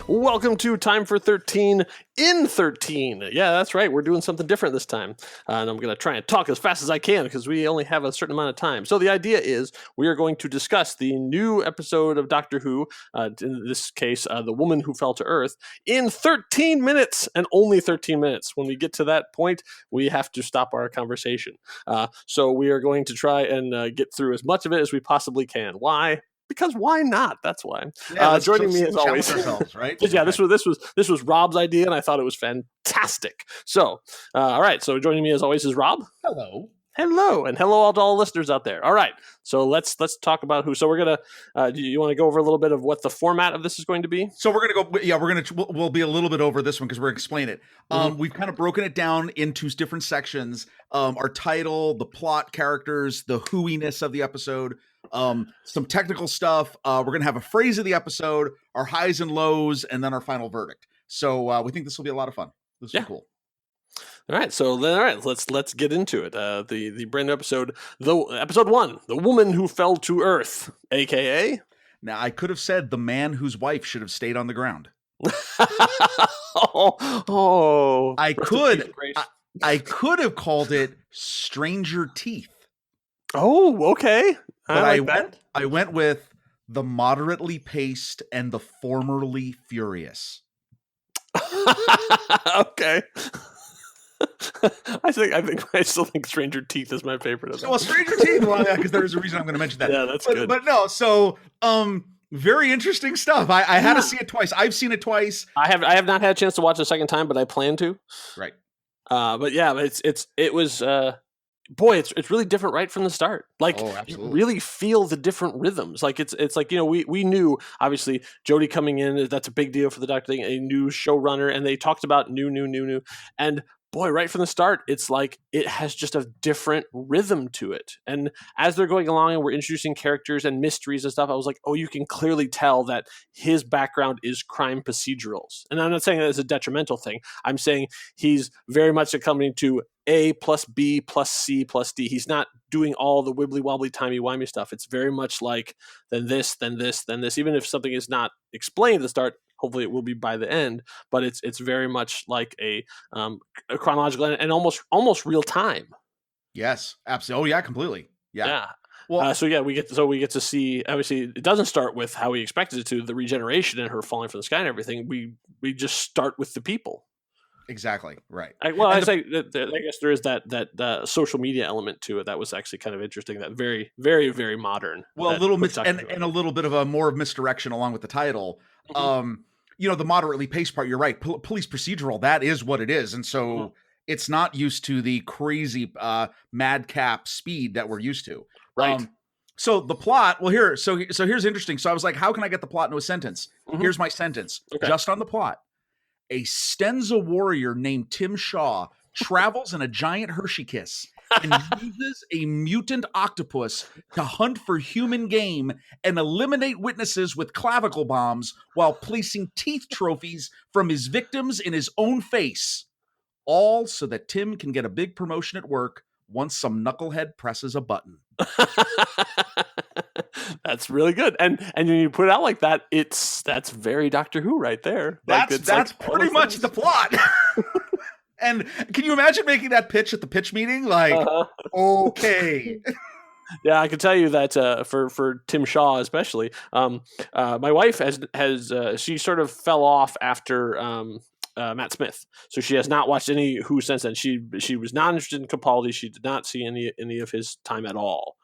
Welcome to Time for 13 in 13. Yeah, that's right. We're doing something different this time. And I'm going to try and talk as fast as I can because we only have a certain amount of time. So the idea is we are going to discuss the new episode of Doctor Who, in this case, The Woman Who Fell to Earth, in 13 minutes and only 13 minutes. When we get to that point, we have to stop our conversation. So we are going to try and get through as much of it as we possibly can. Why? Because why not? That's why. Yeah, joining me as always, ourselves, right? Yeah, this was Rob's idea, and I thought it was fantastic. So, all right. So joining me as always is Rob. Hello. Hello, and hello all to all listeners out there. All right. So let's talk about who. So we're gonna. Do you want to go over a little bit of what the format of this is going to be? So we're gonna go. Yeah, we'll be a little bit over this one because we're gonna explain it. We've kind of broken it down into different sections. Our title, the plot, characters, the whoiness of the episode. Some technical stuff. We're gonna have a phrase of the episode, our highs and lows, and then our final verdict. So we think this will be a lot of fun. This will be cool. All right, let's get into it. The brand new episode, episode 1, The Woman Who Fell to Earth, aka. Now I could have said the man whose wife should have stayed on the ground. I could have called it Stranger Teeth. Oh, okay. But I went with the moderately paced and the formerly furious. Okay. I still think Stranger Teeth is my favorite. Well, Stranger Teeth, because there's a reason I'm going to mention that. Yeah, that's good. But no, so very interesting stuff. I had to see it twice. I've seen it twice. I have not had a chance to watch it a second time, but I plan to. Right. But yeah, it was. Boy, it's really different right from the start. Like, you really feel the different rhythms. Like it's like, we knew obviously Jodie coming in, that's a big deal for the Doctor thing, a new showrunner, and they talked about new, and boy, right from the start, it's like it has just a different rhythm to it. And as they're going along and we're introducing characters and mysteries and stuff, I was like, oh, you can clearly tell that his background is crime procedurals. And I'm not saying that as a detrimental thing. I'm saying he's very much accompanied to A plus B plus C plus D. He's not doing all the wibbly wobbly timey-wimey stuff. It's very much like then this, then this, then this. Even if something is not explained at the start, hopefully it will be by the end, but it's very much like a chronological and almost real time. Yes, absolutely. Oh yeah, completely. Yeah. Well, we get to see. Obviously, it doesn't start with how we expected it to, the regeneration and her falling from the sky and everything. We just start with the people. Exactly. Right. I guess there is that social media element to it that was actually kind of interesting. That very, very, very modern. Well, a little and a little bit of a more misdirection along with the title. The moderately paced part. You're right. Police procedural. That is what it is, and so it's not used to the crazy madcap speed that we're used to. Right. So the plot. Well, here's interesting. So I was like, how can I get the plot into a sentence? Here's my sentence. Okay. Just on the plot. A Stenza warrior named Tim Shaw travels in a giant Hershey kiss and uses a mutant octopus to hunt for human game and eliminate witnesses with clavicle bombs while placing teeth trophies from his victims in his own face. All so that Tim can get a big promotion at work once some knucklehead presses a button. That's really good, and when you put it out like that, that's very Doctor Who right there. That's like pretty much the plot. And can you imagine making that pitch at the pitch meeting? Like, okay. Yeah, I can tell you that for Tim Shaw especially, my wife has she sort of fell off after Matt Smith, so she has not watched any Who since then. She was not interested in Capaldi. She did not see any of his time at all.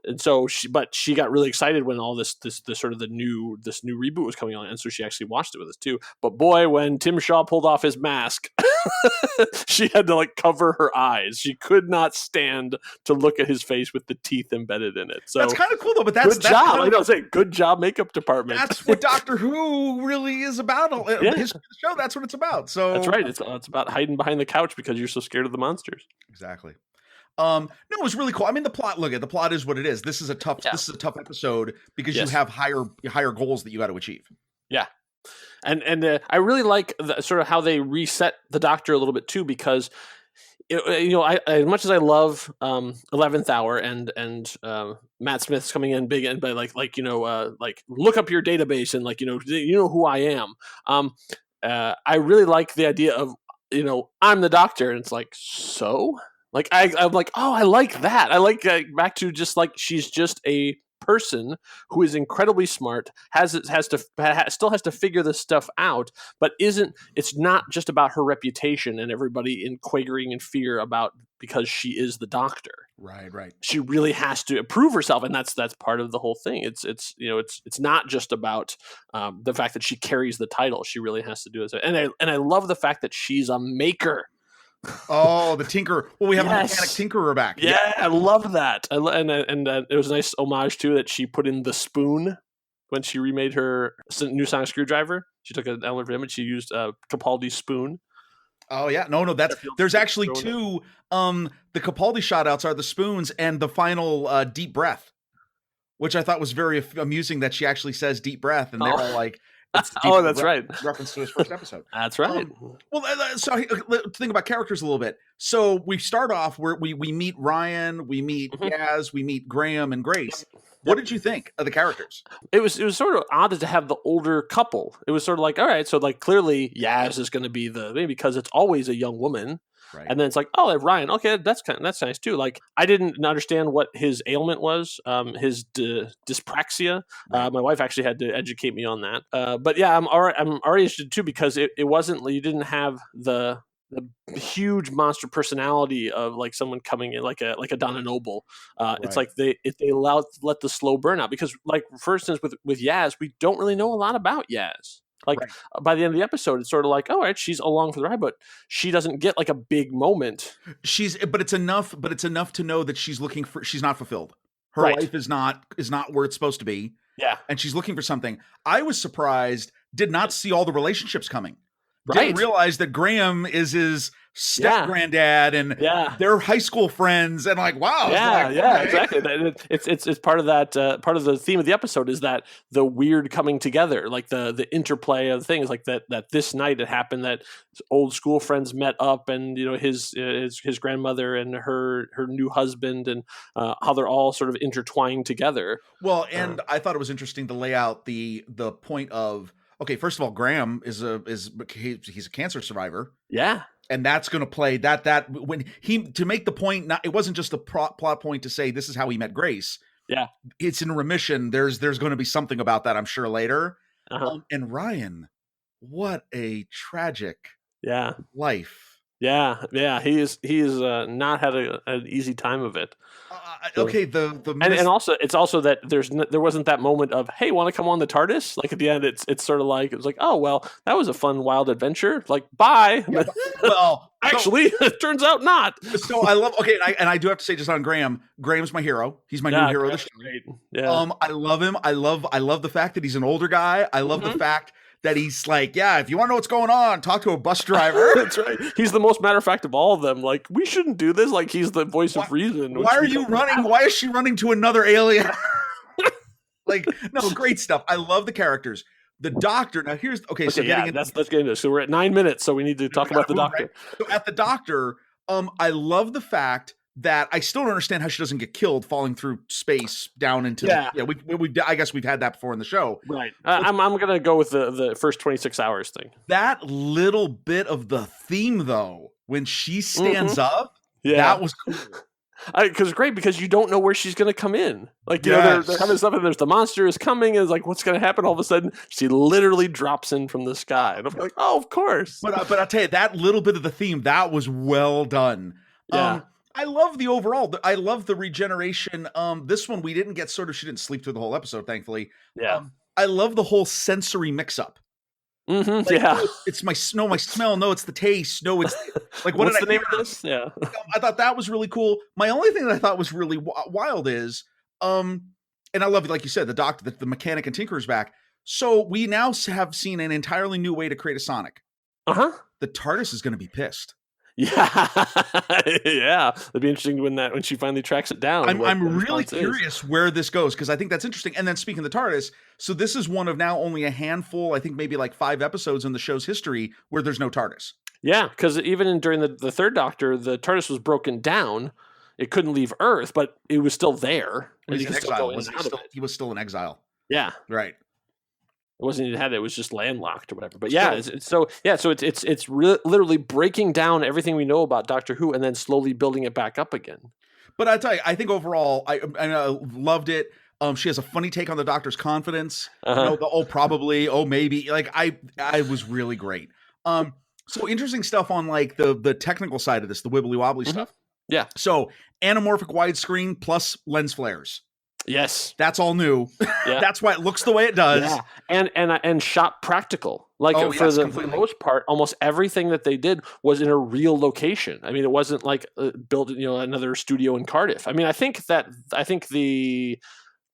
And so she got really excited when all this sort of this new reboot was coming on, and so she actually watched it with us too. But boy, when Tim Shaw pulled off his mask, she had to cover her eyes. She could not stand to look at his face with the teeth embedded in it. So that's kind of cool though. But that's good job. Good job, makeup department. That's what Doctor Who really is about. His show. That's what it's about. So that's right. It's about hiding behind the couch because you're so scared of the monsters. Exactly. No, it was really cool. I mean, the plot is what it is. This is a tough episode because you have higher goals that you got to achieve. Yeah. And I really like sort of how they reset the Doctor a little bit too, because as much as I love 11th Hour and Matt Smith's coming in big and by like look up your database and you know who I am. I really like the idea of I'm the doctor, and it's like, so like I'm like, oh, I like that. I like back to just like she's just a person who is incredibly smart, still has to figure this stuff out, but it's not just about her reputation and everybody in quavering in fear about because she is the doctor. Right. She really has to prove herself, and that's part of the whole thing. It's not just about the fact that she carries the title. She really has to do it, and I love the fact that she's a maker. Oh, the tinker. Well, we have a mechanic tinkerer back. Yeah, I love that. And it was a nice homage too that she put in the spoon when she remade her new sonic screwdriver. She took an element from him and she used Capaldi's spoon. Oh yeah, no, there's actually two. The Capaldi shoutouts are the spoons and the final deep breath, which I thought was very amusing. That she actually says deep breath, and they're all like. That's right. Reference to his first episode. That's right. So think about characters a little bit. So we start off where we meet Ryan, we meet Yaz, we meet Graham and Grace. What did you think of the characters? It was sort of odd to have the older couple. It was sort of like, all right, so like clearly Yaz is going to be maybe because it's always a young woman. Right. And then it's like, oh, Ryan, okay, that's nice too. Like, I didn't understand what his ailment was, his dyspraxia. Right. My wife actually had to educate me on that. But yeah, I'm already interested too because it wasn't, you didn't have the huge monster personality of like someone coming in like a Donna Noble. Right. It's like they let the slow burn out because like for instance with Yaz, we don't really know a lot about Yaz. Like by the end of the episode, it's sort of like, all right, she's along for the ride, but she doesn't get like a big moment. But it's enough to know that she's not fulfilled. Her life is not where it's supposed to be. Yeah. And she's looking for something. I was surprised, did not see all the relationships coming. Didn't realize that Graham is his step granddad and they're high school friends and like, wow. Exactly. It's part of that part of the theme of the episode is that the weird coming together, like the interplay of things like that this night it happened that old school friends met up and his grandmother and her new husband and how they're all sort of intertwined together. Well, and I thought it was interesting to lay out the point of, okay, first of all, Graham he's a cancer survivor. Yeah. And that's going to play that when to make the point, it wasn't just a plot point to say this is how he met Grace. Yeah. It's in remission. There's going to be something about that, I'm sure, later. And Ryan, what a tragic life. Yeah. He is not had an easy time of it. Okay, and also it's also that there wasn't that moment of, hey, want to come on the TARDIS? Like at the end, it's sort of like, it was like, oh well, that was a fun wild adventure. Like bye. Yeah, well, actually, it turns out not. So I love and I do have to say just on Graham. Graham's my hero. He's my new hero of the show. Yeah. I love him. I love the fact that he's an older guy. I love the fact that he's like, yeah, if you want to know what's going on, talk to a bus driver. That's right. He's the most matter of fact of all of them. Like, we shouldn't do this. Like, he's the voice of reason. Why are you running? Why is she running to another alien? Like, no, great stuff. I love the characters. The doctor. Now here's let's get into this. So we're at 9 minutes, so we need to talk about the doctor. Right? So at the doctor, I love the fact that I still don't understand how she doesn't get killed falling through space down into I guess we've had that before in the show. Right. I'm gonna go with the first 26 hours thing. That little bit of the theme though, when she stands up, that was cool. Because great, because you don't know where she's going to come in. Like, they're having stuff and there's the monster is coming and it's like, what's going to happen? All of a sudden, she literally drops in from the sky. And I'm like, oh, of course. But I'll tell you, that little bit of the theme, that was well done. Yeah. I love the overall. I love the regeneration. This one, we didn't get she didn't sleep through the whole episode, thankfully. Yeah. I love the whole sensory mix-up. Mm-hmm, like, it's my smell. No, it's the taste. No, it's like what's the name of this? Yeah, I thought that was really cool. My only thing that I thought was really wild is, and I love it, like you said, the doctor, the mechanic and tinkerer's back. So we now have seen an entirely new way to create a Sonic. The TARDIS is going to be pissed. Yeah, it'd be interesting when she finally tracks it down. I'm really curious where this goes because I think that's interesting. And then speaking of the TARDIS, so this is one of now only a handful, I think maybe like 5 episodes in the show's history where there's no TARDIS. Yeah, because even during the third Doctor, the TARDIS was broken down. It couldn't leave Earth, but it was still there. Well, And he's you in could still go exile. in and out of it. He was still in exile. Yeah. Right. It wasn't even had it was just landlocked or whatever. But yeah, so it's literally breaking down everything we know about Doctor Who and then slowly building it back up again. But I tell you, I think overall, I loved it. She has a funny take on the Doctor's confidence. Probably, maybe. Like I was really great. So interesting stuff on like the technical side of this, the wibbly wobbly stuff. Yeah. So anamorphic widescreen plus lens flares. Yes, that's all new. Yeah. That's why it looks the way it does. Yeah. And shot practical. Like for the most part, almost everything that they did was in a real location. I mean, it wasn't like built, another studio in Cardiff. I mean, I think the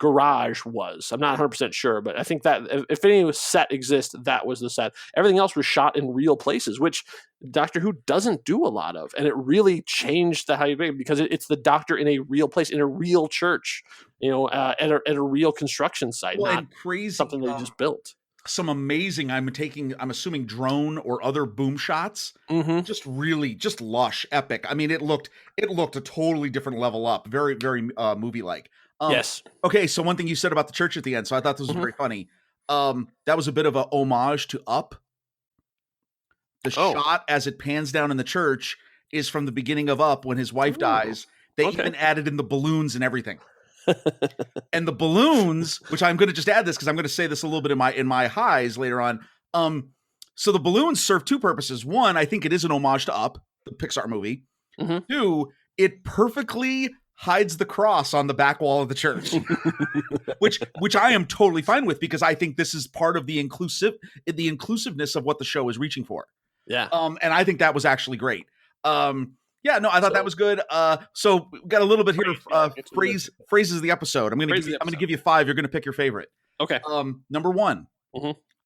garage was. I'm not 100% sure, but I think that if any set exists, that was the set. Everything else was shot in real places, which Doctor Who doesn't do a lot of, and it really changed how you make it because it's the Doctor in a real place, in a real church, at a real construction site, not crazy something they just built. Some amazing, I'm assuming drone or other boom shots. Just really, just lush, epic. I mean, it looked a totally different level up. Very, very movie like. Yes. Okay, so one thing you said about the church at the end, so I thought this was very funny. That was a bit of a homage to Up. The shot as it pans down in the church is from the beginning of Up when his wife dies. They even added in the balloons and everything. And the balloons, which I'm going to just add this because I'm going to say this a little bit in my highs later on. So the balloons serve two purposes. One, I think it is an homage to Up, the Pixar movie. Two, it perfectly hides the cross on the back wall of the church, which I am totally fine with because I think this is part of the inclusiveness of what the show is reaching for. Yeah. And I think that was actually great. I thought that was good. So we got a little bit here. Phrases of the episode. I'm going to give you 5. You're going to pick your favorite. Okay. Number 1,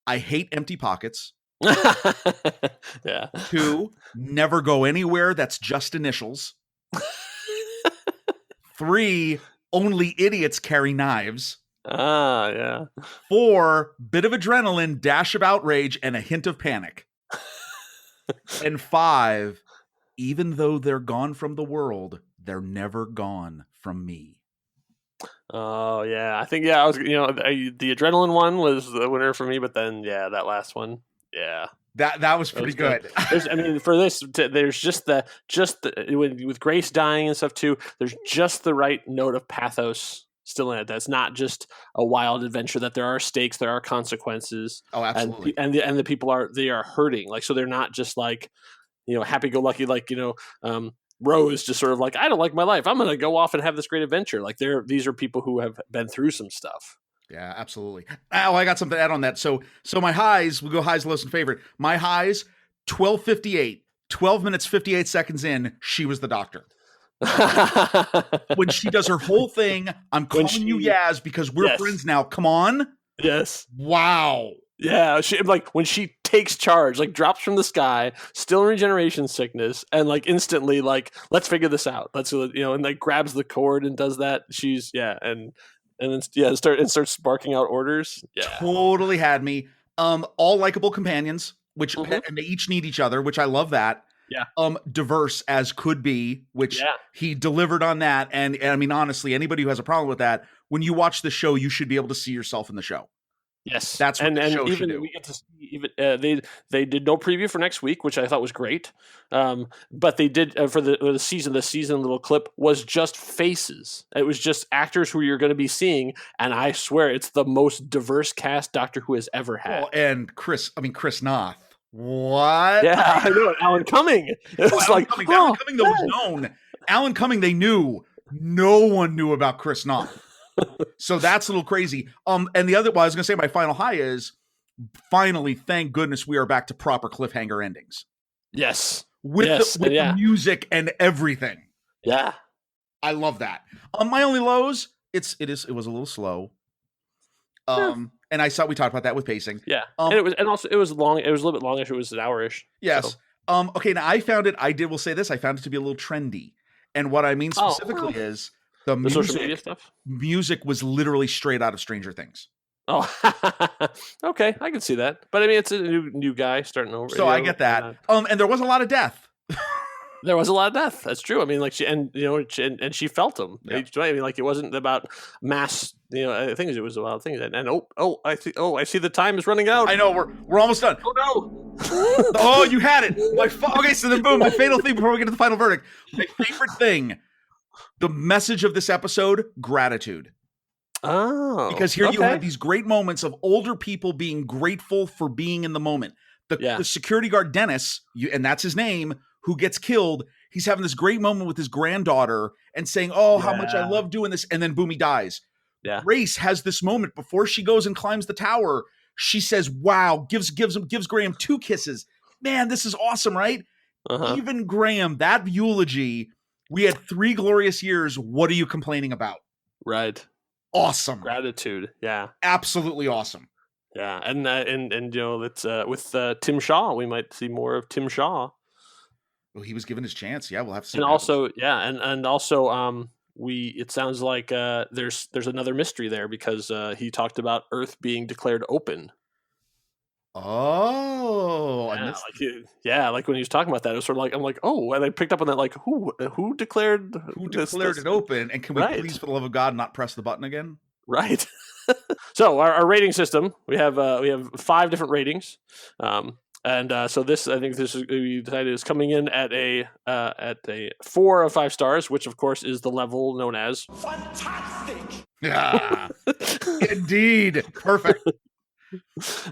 I hate empty pockets. Yeah. 2, never go anywhere that's just initials. 3, only idiots carry knives. Yeah. 4, bit of adrenaline, dash of outrage, and a hint of panic. And 5, even though they're gone from the world, they're never gone from me. Oh yeah, I think I was. The adrenaline one was the winner for me, but then that last one, that was pretty good. For this, there's just the with Grace dying and stuff too. There's just the right note of pathos still in it. That's not just a wild adventure. That there are stakes, there are consequences. Oh, absolutely. And the people are hurting. Like so, they're not just like happy-go-lucky. Like Rose just sort of like, I don't like my life. I'm going to go off and have this great adventure. Like these are people who have been through some stuff. Yeah, absolutely. Oh, I got something to add on that. So my highs, we'll go highs, lows, and favorite. My highs, 12:58, 12 minutes, 58 seconds in, she was the Doctor. When she does her whole thing, I'm calling you Yaz because we're friends now. Come on. Yes. Wow. Yeah, when she takes charge, drops from the sky, still in regeneration sickness, and instantly let's figure this out. Let's and grabs the cord and does that. She's and then starts barking out orders. Yeah, totally had me. All likable companions, which and they each need each other, which I love that. Yeah. Diverse as could be, which he delivered on that. And I mean, honestly, anybody who has a problem with that, when you watch the show, you should be able to see yourself in the show. Yes, that's what the show should do. We get to see even they did no preview for next week, which I thought was great. But they did for the season. The season little clip was just faces. It was just actors who you're going to be seeing, and I swear it's the most diverse cast Doctor Who has ever had. Well, and Chris Noth. What? Yeah, I know it. Alan Cumming. It was Alan Cumming though was known. Alan Cumming, they knew. No one knew about Chris Noth. So that's a little crazy. And the other, I was going to say my final high is finally, thank goodness we are back to proper cliffhanger endings. Yes. With the music and everything. Yeah. I love that. My only lows, it was a little slow. And I saw we talked about that with pacing. Yeah. And it was long. It was a little bit longish. It was an hour-ish. Yes. So. Okay. Now I found it to be a little trendy. And what I mean specifically is the social media stuff. Music was literally straight out of Stranger Things. Oh, okay, I can see that. But I mean, it's a new guy starting over. So I get that. And there was a lot of death. There was a lot of death. That's true. I mean, like and she felt them. Yep. I mean, like it wasn't about mass. Things. It was about things. And I see the time is running out. I know we're almost done. Oh no! Oh, you had it. Okay, so then boom, my fatal thing before we get to the final verdict. My favorite thing, the message of this episode: gratitude. Oh, because here you have these great moments of older people being grateful for being in the moment. The security guard Dennis, and that's his name, who gets killed. He's having this great moment with his granddaughter and saying, "Oh, how much I love doing this," and then boom, he dies. Yeah. Grace has this moment before she goes and climbs the tower. She says, "Wow!" Gives Graham 2 kisses. Man, this is awesome, right? Uh-huh. Even Graham, that eulogy. We had 3 glorious years. What are you complaining about? Right. Awesome. Gratitude. Yeah. Absolutely awesome. Yeah, and it's with Tim Shaw. We might see more of Tim Shaw. Well, he was given his chance. Yeah, we'll have to see. And also, it sounds like there's another mystery there because he talked about Earth being declared open. Oh, like when he was talking about that, it was sort of like I'm like, oh, and I picked up on that, like who declared it open, and can we please, for the love of God, not press the button again? Right. So our rating system, we have 5 different ratings, and so this, I think this is, we decided is coming in at a 4 of 5 stars, which of course is the level known as fantastic. Yeah, indeed, perfect.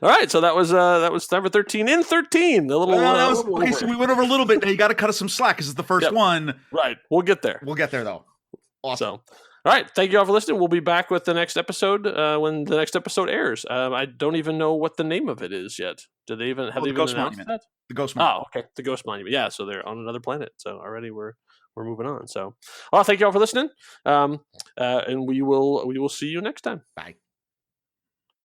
All right, so that was number 13 in 13. So we went over a little bit. Now you got to cut us some slack because it's the first one. Right, we'll get there. We'll get there though. Awesome. So, all right, thank you all for listening. We'll be back with the next episode when the next episode airs. I don't even know what the name of it is yet. Do they even have Ghost announced Monument? That? The Ghost Monument. Oh, okay, the Ghost Monument. Yeah, so they're on another planet. So already we're moving on. So, well, thank you all for listening. And we will see you next time. Bye.